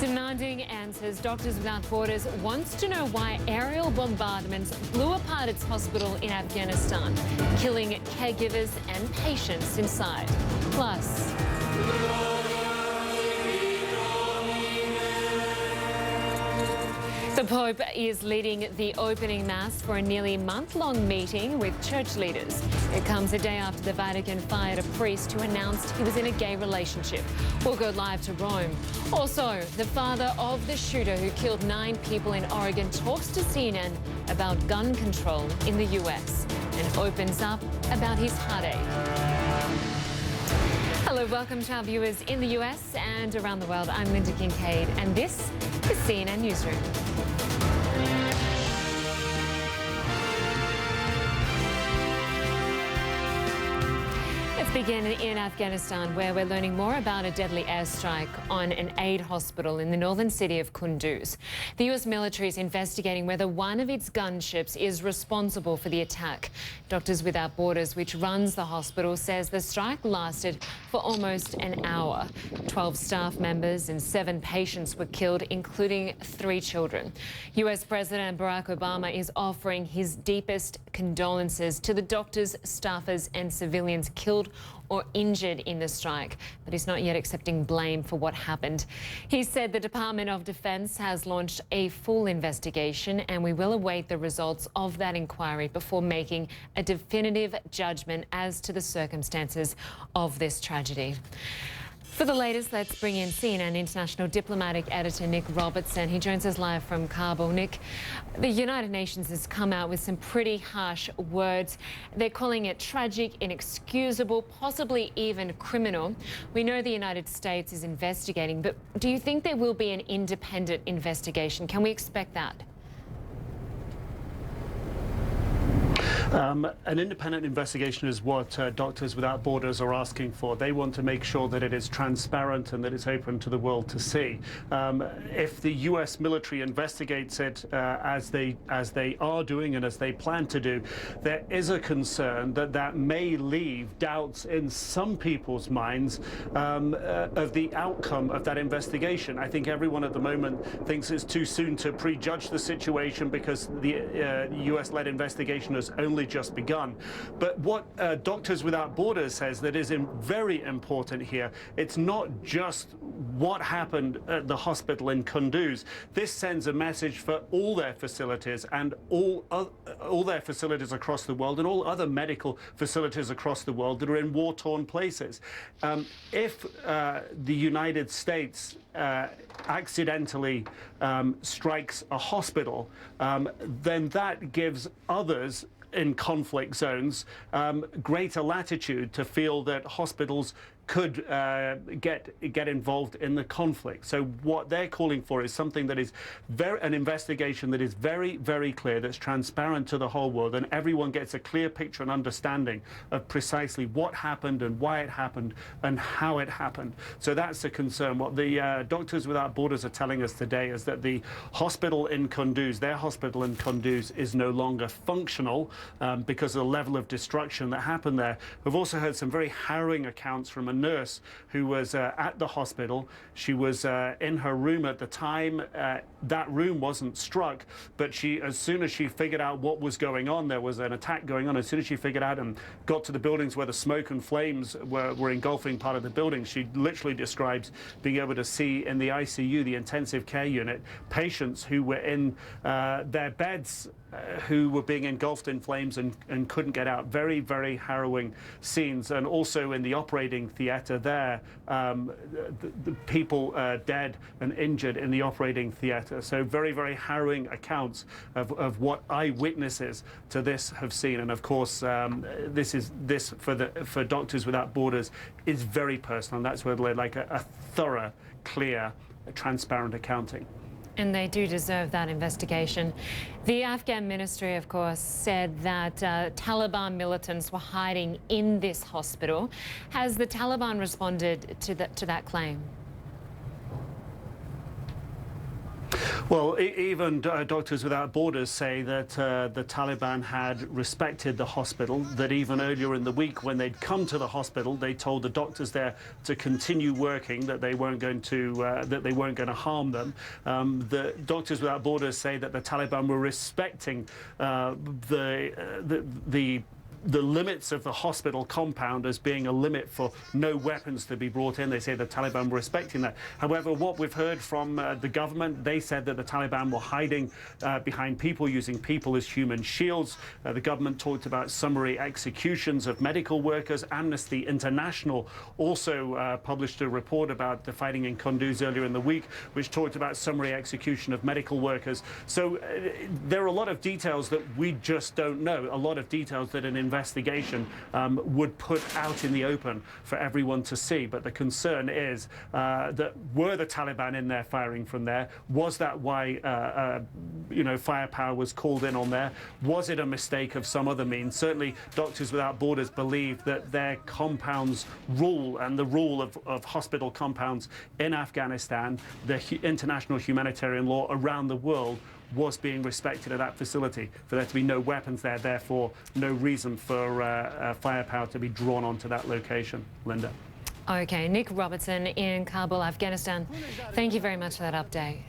Demanding answers, Doctors Without Borders wants to know why aerial bombardments blew apart its hospital in Afghanistan, killing caregivers and patients inside. Plus, the Pope is leading the opening mass for a nearly month-long meeting with church leaders. It comes a day after the Vatican fired a priest who announced he was in a gay relationship. We'll go live to Rome. Also, the father of the shooter who killed 9 people in Oregon talks to CNN about gun control in the US and opens up about his heartache. Hello, welcome to our viewers in the US and around the world. I'm Lynda Kinkade and this is CNN Newsroom. Let's begin in Afghanistan, where we're learning more about a deadly airstrike on an aid hospital in the northern city of Kunduz. The US military is investigating whether one of its gunships is responsible for the attack. Doctors Without Borders, which runs the hospital, says the strike lasted for almost an hour. 12 staff members and 7 patients were killed, including 3 children. US President Barack Obama is offering his deepest condolences to the doctors, staffers and civilians killed or injured in the strike, but he's not yet accepting blame for what happened. He said the Department of Defense has launched a full investigation and we will await the results of that inquiry before making a definitive judgment as to the circumstances of this tragedy. For the latest, let's bring in CNN international diplomatic editor Nic Robertson. He joins us live from Kabul. Nic, the United Nations has come out with some pretty harsh words. They're calling it tragic, inexcusable, possibly even criminal. We know the United States is investigating, but do you think there will be an independent investigation? Can we expect that? An independent investigation is what Doctors Without Borders are asking for. They want to make sure that it is transparent and that it's open to the world to see. If the US military investigates it as they are doing and as they plan to do, there is a concern that that may leave doubts in some people's minds of the outcome of that investigation. I think everyone at the moment thinks it's too soon to prejudge the situation because the US-led investigation has only just begun. But what Doctors Without Borders says that is very important here, it's not just what happened at the hospital in Kunduz. This sends a message for all their facilities and all their facilities across the world and all other medical facilities across the world that are in war-torn places. If the United States accidentally strikes a hospital, then that gives others in conflict zones greater latitude to feel that hospitals could get involved in the conflict. So what they're calling for is something that is an investigation that is very, very clear, that's transparent to the whole world, and everyone gets a clear picture and understanding of precisely what happened and why it happened and how it happened. So that's a concern. What the Doctors Without Borders are telling us today is that the hospital in Kunduz, their hospital in Kunduz, is no longer functional because of the level of destruction that happened there. We've also heard some very harrowing accounts from a nurse who was at the hospital. She was in her room at the time. That room wasn't struck, but as soon as she figured out what was going on, there was an attack going on. As soon as she figured out and got to the buildings where the smoke and flames were engulfing part of the building, she literally describes being able to see in the ICU, the intensive care unit, patients who were in their beds who were being engulfed in flames and couldn't get out. Very, very harrowing scenes. And also in the operating theatre there, the people dead and injured in the operating theatre. So very, very harrowing accounts of what eyewitnesses to this have seen. And of course, this for Doctors Without Borders is very personal. And that's where they'd like a thorough, clear, transparent accounting. And they do deserve that investigation. The Afghan ministry, of course, said that Taliban militants were hiding in this hospital. Has the Taliban responded to that claim? Well, even Doctors Without Borders say that the Taliban had respected the hospital, that even earlier in the week when they'd come to the hospital, they told the doctors there to continue working, that they weren't going to harm them. The Doctors Without Borders say that the Taliban were respecting the limits of the hospital compound as being a limit for no weapons to be brought in. They say the Taliban were respecting that. However, what we've heard from the government, they said that the Taliban were hiding behind people, using people as human shields. The government talked about summary executions of medical workers. Amnesty International also published a report about the fighting in Kunduz earlier in the week, which talked about summary execution of medical workers. So there are a lot of details that we just don't know, a lot of details that an investigation would put out in the open for everyone to see. But the concern is that were the Taliban in there firing from there? Was that why firepower was called in on there? Was it a mistake of some other means? Certainly Doctors Without Borders believe that their compounds rule, and the rule of hospital compounds in Afghanistan, the international humanitarian law around the world, was being respected at that facility, for there to be no weapons there, therefore no reason for firepower to be drawn onto that location. Lynda. Okay, Nic Robertson in Kabul, Afghanistan. Thank you very much for that update.